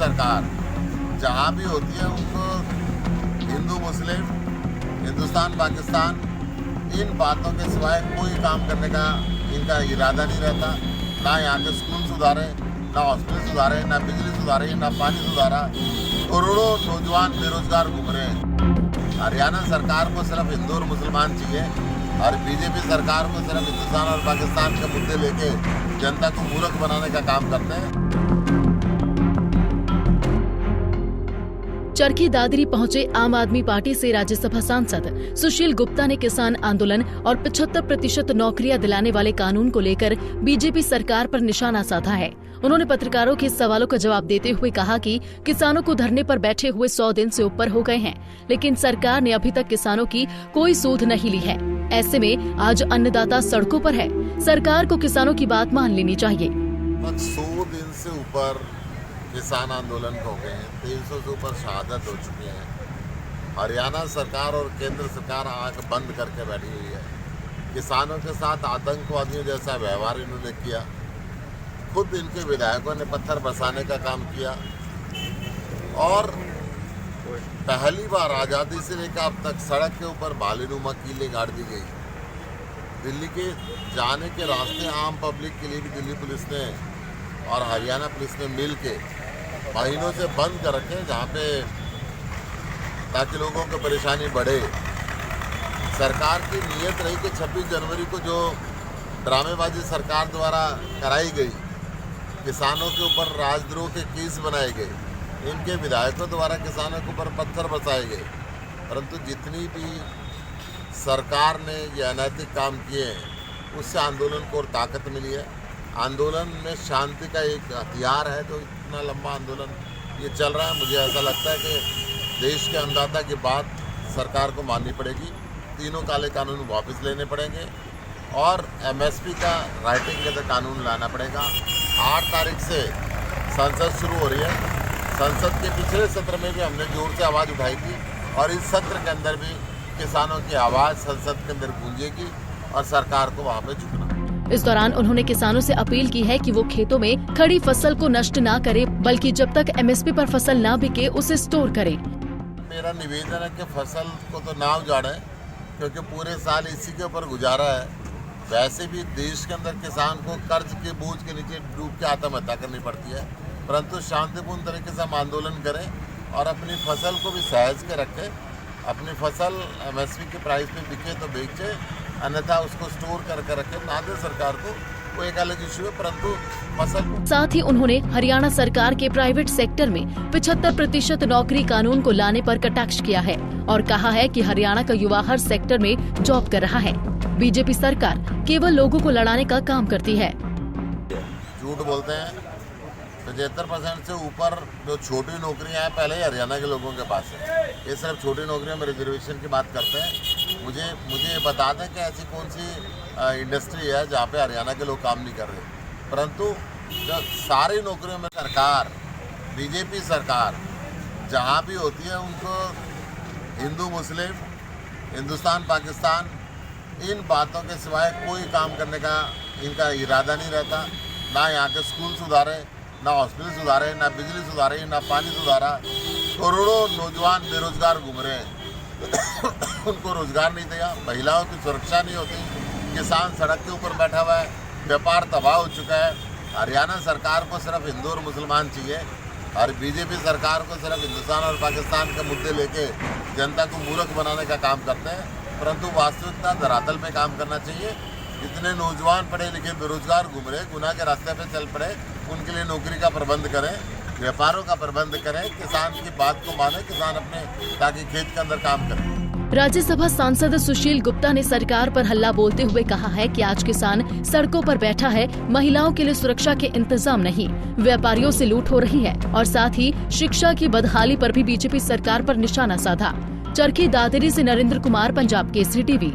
सरकार जहाँ भी होती है उनको हिंदू मुस्लिम, हिंदुस्तान पाकिस्तान, इन बातों के सिवाय कोई काम करने का इनका इरादा नहीं रहता। ना यहाँ के स्कूल सुधारे, ना हॉस्पिटल सुधारे, ना बिजली सुधारे, ना पानी सुधारा। करोड़ों नौजवान बेरोजगार घूम रहे हैं। हरियाणा सरकार को सिर्फ हिंदू और मुसलमान चाहिए और बीजेपी सरकार को सिर्फ हिंदुस्तान और पाकिस्तान के मुद्दे लेके जनता को मूर्ख बनाने का काम करते हैं। चरखी दादरी पहुंचे आम आदमी पार्टी से राज्यसभा सांसद सुशील गुप्ता ने किसान आंदोलन और 75% नौकरियां दिलाने वाले कानून को लेकर बीजेपी सरकार पर निशाना साधा है। उन्होंने पत्रकारों के सवालों का जवाब देते हुए कहा कि किसानों को धरने पर बैठे हुए 100 दिन से ऊपर हो गए हैं, लेकिन सरकार ने अभी तक किसानों की कोई सूध नहीं ली है। ऐसे में आज अन्नदाता सड़कों पर है। सरकार को किसानों की बात मान लेनी चाहिए। 100 दिन से ऊपर किसान आंदोलन हो गए हैं, 300 से ऊपर शहादत हो चुकी है। हरियाणा सरकार और केंद्र सरकार आंख बंद करके बैठी हुई है। किसानों के साथ आतंकवादियों जैसा व्यवहार इन्होंने किया। खुद इनके विधायकों ने पत्थर बरसाने का काम किया और पहली बार आज़ादी से लेकर अब तक सड़क के ऊपर बालूनुमा कीलें गाड़ दी गई। दिल्ली के जाने के रास्ते आम पब्लिक के लिए भी दिल्ली पुलिस ने और हरियाणा पुलिस ने मिल के महीनों से बंद कर रखे हैं, जहाँ पे ताकि लोगों को परेशानी बढ़े। सरकार की नीयत रही कि 26 जनवरी को जो ड्रामेबाजी सरकार द्वारा कराई गई, किसानों के ऊपर राजद्रोह के केस बनाए गए, इनके विधायकों द्वारा किसानों के ऊपर पत्थर बरसाए गए, परंतु जितनी भी सरकार ने ये अनैतिक काम किए हैं उससे आंदोलन को और ताकत मिली है। आंदोलन में शांति का एक हथियार है, जो इतना लंबा आंदोलन ये चल रहा है। मुझे ऐसा लगता है कि देश के अन्नदाता की बात सरकार को माननी पड़ेगी। तीनों काले कानून वापस लेने पड़ेंगे और MSP का राइटिंग के कानून लाना पड़ेगा। 8 तारीख से संसद शुरू हो रही है। संसद के पिछले सत्र में भी हमने जोर से आवाज़ उठाई थी और इस सत्र के अंदर भी किसानों की आवाज़ संसद के अंदर गूंजेगी और सरकार को वहाँ पे झुकना। इस दौरान उन्होंने किसानों से अपील की है कि वो खेतों में खड़ी फसल को नष्ट ना करे, बल्कि जब तक MSP पर फसल ना बिके उसे स्टोर करें। मेरा निवेदन है कि फसल को तो ना उजाड़ें, क्योंकि पूरे साल इसी के ऊपर गुजारा है। वैसे भी देश के अंदर किसान को कर्ज के बोझ के नीचे डूब के आत्महत्या करनी पड़ती है, परंतु शांतिपूर्ण तरीके से हम आंदोलन करें और अपनी फसल को भी सहज के रखें। अपनी फसल MSP के प्राइस पे बिके तो बेचे, अन्यथा उसको स्टोर करके रखें। ना दे सरकार को, वो एक अलग इशू है, परंतु फसल को। साथ ही उन्होंने हरियाणा सरकार के प्राइवेट सेक्टर में 75% नौकरी कानून को लाने पर कटाक्ष किया है और कहा है कि हरियाणा का युवा हर सेक्टर में जॉब कर रहा है। बीजेपी सरकार केवल लोगों को लड़ाने का काम करती है। झूठ बोलते हैं। 75% से ऊपर जो छोटी नौकरियां हैं पहले ही हरियाणा के लोगों के पास है। ये सिर्फ छोटी नौकरियों में रिजर्वेशन की बात करते हैं। मुझे बता दें कि ऐसी कौन सी इंडस्ट्री है जहाँ पे हरियाणा के लोग काम नहीं कर रहे, परंतु जो सारी नौकरियों में सरकार, बीजेपी सरकार जहाँ भी होती है उनको हिंदू मुस्लिम, हिंदुस्तान पाकिस्तान, इन बातों के सिवाय कोई काम करने का इनका इरादा नहीं रहता। ना यहाँ के स्कूल सुधारे, ना हॉस्पिटल सुधारे, ना बिजली सुधारे, ना पानी सुधारा। करोड़ों नौजवान बेरोजगार घूम रहे हैं। उनको रोजगार नहीं दिया, महिलाओं की सुरक्षा नहीं होती, किसान सड़क के ऊपर बैठा हुआ है, व्यापार तबाह हो चुका है। हरियाणा सरकार को सिर्फ हिंदू और मुसलमान चाहिए और बीजेपी सरकार को सिर्फ हिंदुस्तान और पाकिस्तान के मुद्दे लेके जनता को मूर्ख बनाने का काम करते हैं, परंतु वास्तविकता धरातल पे काम करना चाहिए। जितने नौजवान पढ़े लिखे बेरोजगार घूम रहे, गुनाह के रास्ते पे चल पड़े, उनके लिए नौकरी का प्रबंध करें, व्यापारों का प्रबंध करें, किसान की बात को माने, किसान अपने ताकि खेत के अंदर काम करें। राज्यसभा सांसद सुशील गुप्ता ने सरकार पर हल्ला बोलते हुए कहा है कि आज किसान सड़कों पर बैठा है, महिलाओं के लिए सुरक्षा के इंतजाम नहीं, व्यापारियों से लूट हो रही है और साथ ही शिक्षा की बदहाली पर भी बीजेपी सरकार पर निशाना साधा। चरखी दादरी से नरेंद्र कुमार, पंजाब केसरी टीवी।